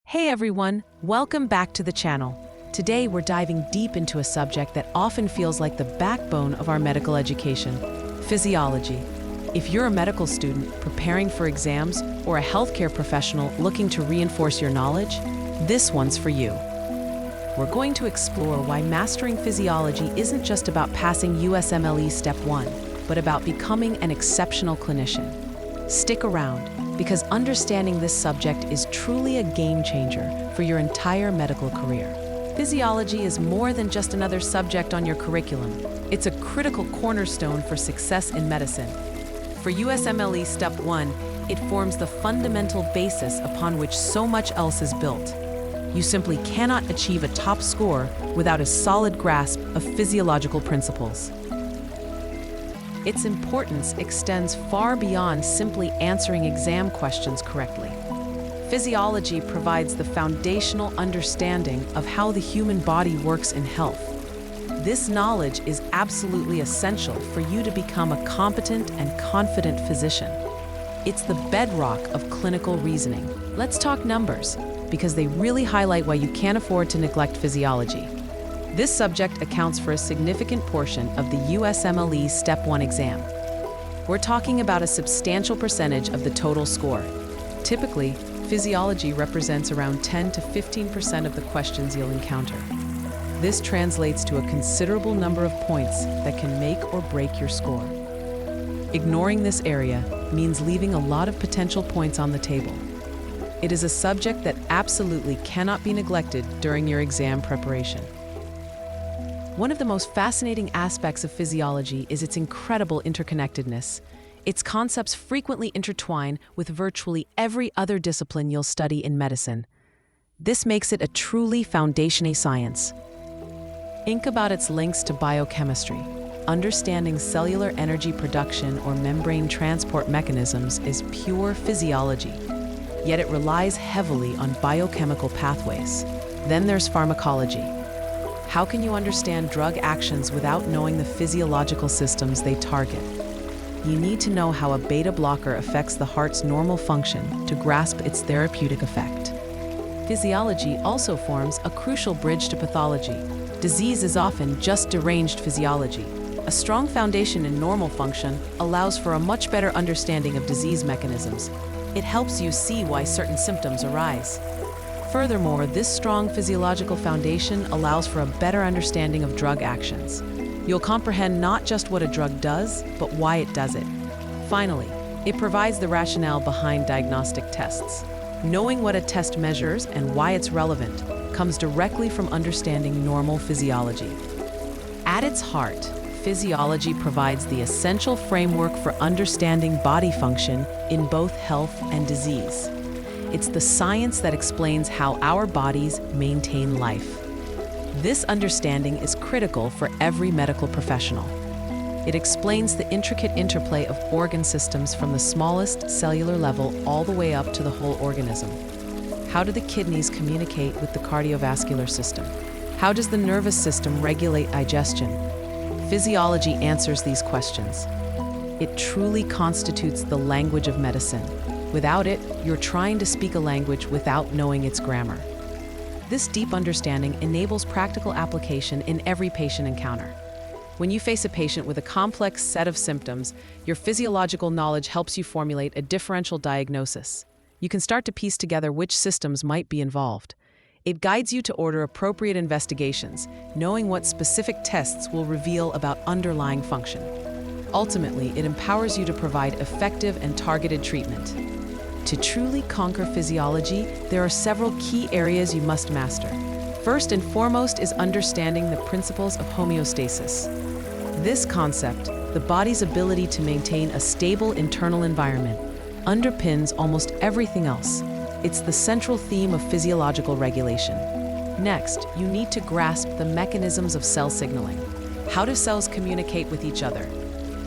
Hey everyone, welcome back to the channel. Today we're diving deep into a subject that often feels like the backbone of our medical education, physiology. If you're a medical student preparing for exams or a healthcare professional looking to reinforce your knowledge, this one's for you. We're going to explore why mastering physiology isn't just about passing USMLE Step 1, but about becoming an exceptional clinician. Stick around, because understanding this subject is truly a game changer for your entire medical career. Physiology is more than just another subject on your curriculum. It's a critical cornerstone for success in medicine. For USMLE Step 1, it forms the fundamental basis upon which so much else is built. You simply cannot achieve a top score without a solid grasp of physiological principles. Its importance extends far beyond simply answering exam questions correctly. Physiology provides the foundational understanding of how the human body works in health. This knowledge is absolutely essential for you to become a competent and confident physician. It's the bedrock of clinical reasoning. Let's talk numbers, because they really highlight why you can't afford to neglect physiology. This subject accounts for a significant portion of the USMLE Step 1 exam. We're talking about a substantial percentage of the total score. Typically, physiology represents around 10 to 15% of the questions you'll encounter. This translates to a considerable number of points that can make or break your score. Ignoring this area means leaving a lot of potential points on the table. It is a subject that absolutely cannot be neglected during your exam preparation. One of the most fascinating aspects of physiology is its incredible interconnectedness. Its concepts frequently intertwine with virtually every other discipline you'll study in medicine. This makes it a truly foundational science. Think about its links to biochemistry. Understanding cellular energy production or membrane transport mechanisms is pure physiology, yet it relies heavily on biochemical pathways. Then there's pharmacology. How can you understand drug actions without knowing the physiological systems they target? You need to know how a beta blocker affects the heart's normal function to grasp its therapeutic effect. Physiology also forms a crucial bridge to pathology. Disease is often just deranged physiology. A strong foundation in normal function allows for a much better understanding of disease mechanisms. It helps you see why certain symptoms arise. Furthermore, this strong physiological foundation allows for a better understanding of drug actions. You'll comprehend not just what a drug does, but why it does it. Finally, it provides the rationale behind diagnostic tests. Knowing what a test measures and why it's relevant comes directly from understanding normal physiology. At its heart, physiology provides the essential framework for understanding body function in both health and disease. It's the science that explains how our bodies maintain life. This understanding is critical for every medical professional. It explains the intricate interplay of organ systems from the smallest cellular level all the way up to the whole organism. How do the kidneys communicate with the cardiovascular system? How does the nervous system regulate digestion? Physiology answers these questions. It truly constitutes the language of medicine. Without it, you're trying to speak a language without knowing its grammar. This deep understanding enables practical application in every patient encounter. When you face a patient with a complex set of symptoms, your physiological knowledge helps you formulate a differential diagnosis. You can start to piece together which systems might be involved. It guides you to order appropriate investigations, knowing what specific tests will reveal about underlying function. Ultimately, it empowers you to provide effective and targeted treatment. To truly conquer physiology, there are several key areas you must master. First and foremost is understanding the principles of homeostasis. This concept, the body's ability to maintain a stable internal environment, underpins almost everything else. It's the central theme of physiological regulation. Next, you need to grasp the mechanisms of cell signaling. How do cells communicate with each other?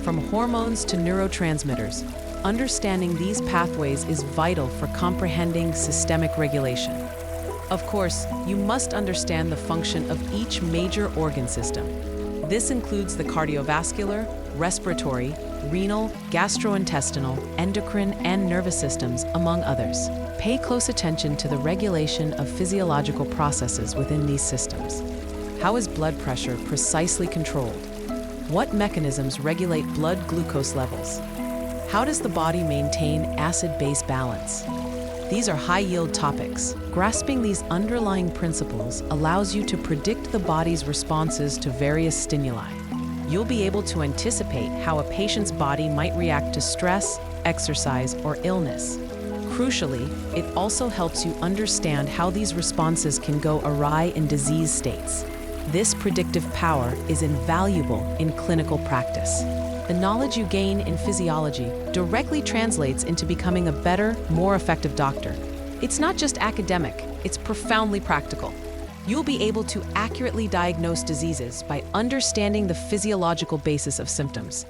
From hormones to neurotransmitters, understanding these pathways is vital for comprehending systemic regulation. Of course, you must understand the function of each major organ system. This includes the cardiovascular, respiratory, renal, gastrointestinal, endocrine, and nervous systems, among others. Pay close attention to the regulation of physiological processes within these systems. How is blood pressure precisely controlled? What mechanisms regulate blood glucose levels? How does the body maintain acid-base balance? These are high-yield topics. Grasping these underlying principles allows you to predict the body's responses to various stimuli. You'll be able to anticipate how a patient's body might react to stress, exercise, or illness. Crucially, it also helps you understand how these responses can go awry in disease states. This predictive power is invaluable in clinical practice. The knowledge you gain in physiology directly translates into becoming a better, more effective doctor. It's not just academic, it's profoundly practical. You'll be able to accurately diagnose diseases by understanding the physiological basis of symptoms.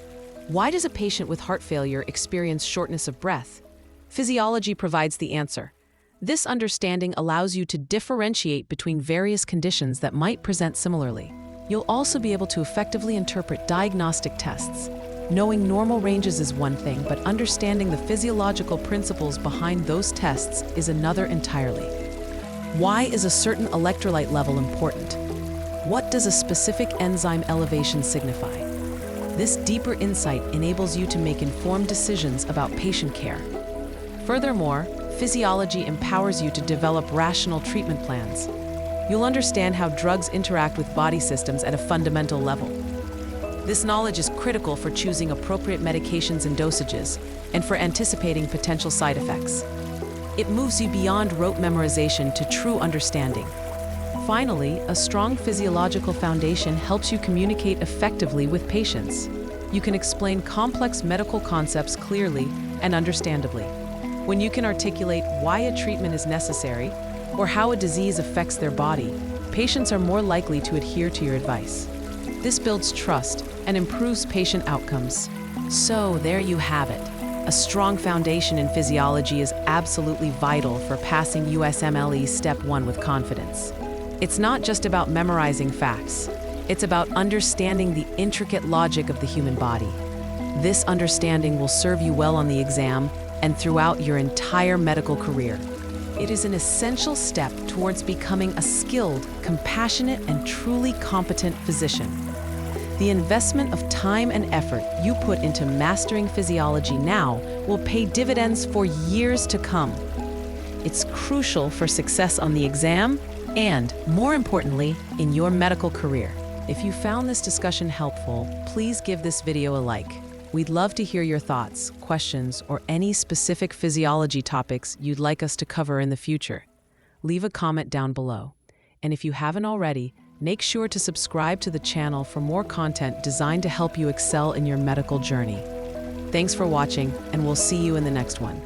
Why does a patient with heart failure experience shortness of breath? Physiology provides the answer. This understanding allows you to differentiate between various conditions that might present similarly. You'll also be able to effectively interpret diagnostic tests. Knowing normal ranges is one thing, but understanding the physiological principles behind those tests is another entirely. Why is a certain electrolyte level important? What does a specific enzyme elevation signify? This deeper insight enables you to make informed decisions about patient care. Furthermore, physiology empowers you to develop rational treatment plans. You'll understand how drugs interact with body systems at a fundamental level. This knowledge is critical for choosing appropriate medications and dosages, and for anticipating potential side effects. It moves you beyond rote memorization to true understanding. Finally, a strong physiological foundation helps you communicate effectively with patients. You can explain complex medical concepts clearly and understandably. When you can articulate why a treatment is necessary or how a disease affects their body, patients are more likely to adhere to your advice. This builds trust and improves patient outcomes. So there you have it. A strong foundation in physiology is absolutely vital for passing USMLE Step 1 with confidence. It's not just about memorizing facts. It's about understanding the intricate logic of the human body. This understanding will serve you well on the exam and throughout your entire medical career. It is an essential step towards becoming a skilled, compassionate, and truly competent physician. The investment of time and effort you put into mastering physiology now will pay dividends for years to come. It's crucial for success on the exam and, more importantly, in your medical career. If you found this discussion helpful, please give this video a like. We'd love to hear your thoughts, questions, or any specific physiology topics you'd like us to cover in the future. Leave a comment down below. And if you haven't already, make sure to subscribe to the channel for more content designed to help you excel in your medical journey. Thanks for watching, and we'll see you in the next one.